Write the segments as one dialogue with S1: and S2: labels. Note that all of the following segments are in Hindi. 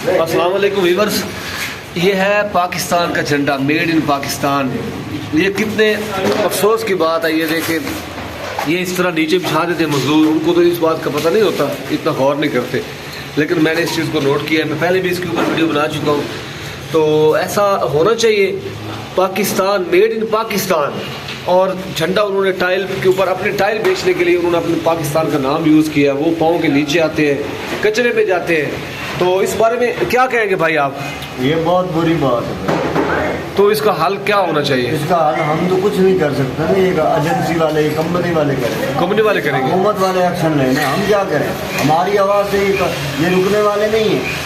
S1: अस्सलाम वालेकुम व्यूअर्स, ये है पाकिस्तान का झंडा, मेड इन पाकिस्तान। ये कितने अफसोस की बात है। ये देखें, ये इस तरह नीचे बिछा देते मजदूर, उनको तो इस बात का पता नहीं होता, इतना गौर नहीं करते, लेकिन मैंने इस चीज़ को नोट किया है। मैं पहले भी इसके ऊपर वीडियो बना चुका हूँ। तो ऐसा होना चाहिए, पाकिस्तान, मेड इन पाकिस्तान। और झंडा उन्होंने टाइल के ऊपर, अपने टाइल बेचने के लिए उन्होंने अपने पाकिस्तान का नाम यूज़ किया। वो पाँव के नीचे आते हैं, कचरे पे जाते हैं। तो इस बारे में क्या कहेंगे भाई आप?
S2: ये बहुत बुरी बात है।
S1: तो इसका हल क्या होना चाहिए?
S2: इसका हल हम तो कुछ नहीं कर सकते ना, ये एजेंसी वाले, कंपनी वाले करेंगे,
S1: कंपनी वाले करेंगे,
S2: हुकूमत वाले एक्शन लेना। हम क्या करें? हमारी आवाज़ से ये रुकने वाले नहीं है।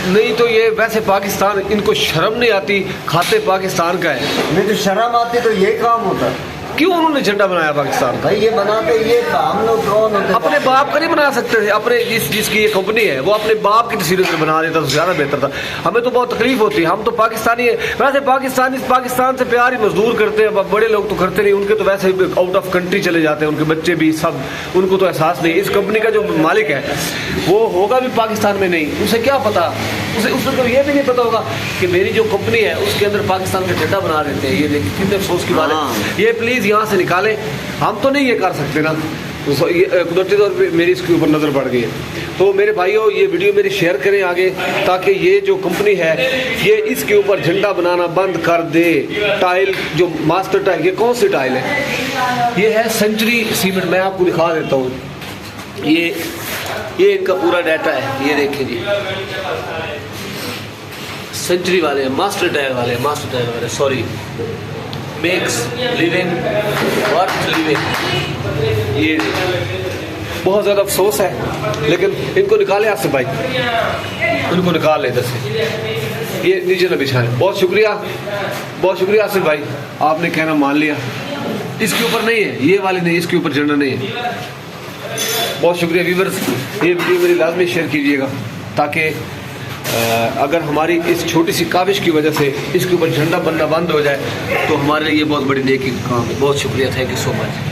S1: नहीं तो ये वैसे पाकिस्तान, इनको शर्म नहीं आती, खाते पाकिस्तान का है।
S2: नहीं तो शर्म आती तो ये काम होता।
S1: क्यों उन्होंने झंडा बनाया पाकिस्तान का?
S2: भाई ये बनाते, ये हम लोग कौन होते?
S1: अपने बाप का नहीं बना सकते थे? अपने जिसकी ये कंपनी है वो अपने बाप की तस्वीर से बना देता तो ज़्यादा बेहतर था। हमें तो बहुत तकलीफ होती है, हम तो पाकिस्तानी है। वैसे पाकिस्तान से प्यार ही मजदूर करते हैं, बड़े लोग तो करते नहीं, उनके तो वैसे आउट ऑफ कंट्री चले जाते हैं, उनके बच्चे भी सब, उनको तो एहसास नहीं। इस कंपनी का जो मालिक है वो होगा भी पाकिस्तान में नहीं, उसे क्या पता, उसे तो ये भी नहीं पता होगा कि मेरी जो कंपनी है उसके अंदर पाकिस्तान का झंडा बना देते हैं। ये देखिए कितने अफसोस की बात है। ये प्लीज़ यहाँ से निकालें, हम तो नहीं ये कर सकते ना। कुदरती तौर पे मेरी इसके ऊपर नज़र पड़ गई है। तो मेरे भाइयों, ये वीडियो मेरी शेयर करें आगे, ताकि ये जो कंपनी है ये इसके ऊपर झंडा बनाना बंद कर दे। टाइल जो मास्टर टाइल, ये कौन सी टाइल है? ये है सेंचुरी सीमेंट। मैं आपको दिखा देता हूँ, ये इनका पूरा डाटा है। ये देखिए जी, सेंचुरी वाले, मास्टर टायर वाले, sorry, makes living worth living. ये बहुत ज़्यादा अफसोस है, लेकिन इनको निकाले आसिफ भाई, इनको निकाल ले इधर से, ये नीचे न बिछाएं। बहुत शुक्रिया आसिफ भाई, आपने कहना मान लिया। इसके ऊपर नहीं है, ये वाली नहीं, इसके ऊपर झंडा नहीं है। बहुत शुक्रिया व्यूअर्स, ये वीडियो मेरी लाजमी शेयर कीजिएगा, ताकि अगर हमारी इस छोटी सी काविश की वजह से इसके ऊपर झंडा बनना बंद हो जाए तो हमारे लिए ये बहुत बड़ी नेकी का काम है। बहुत शुक्रिया, थैंक यू सो मच।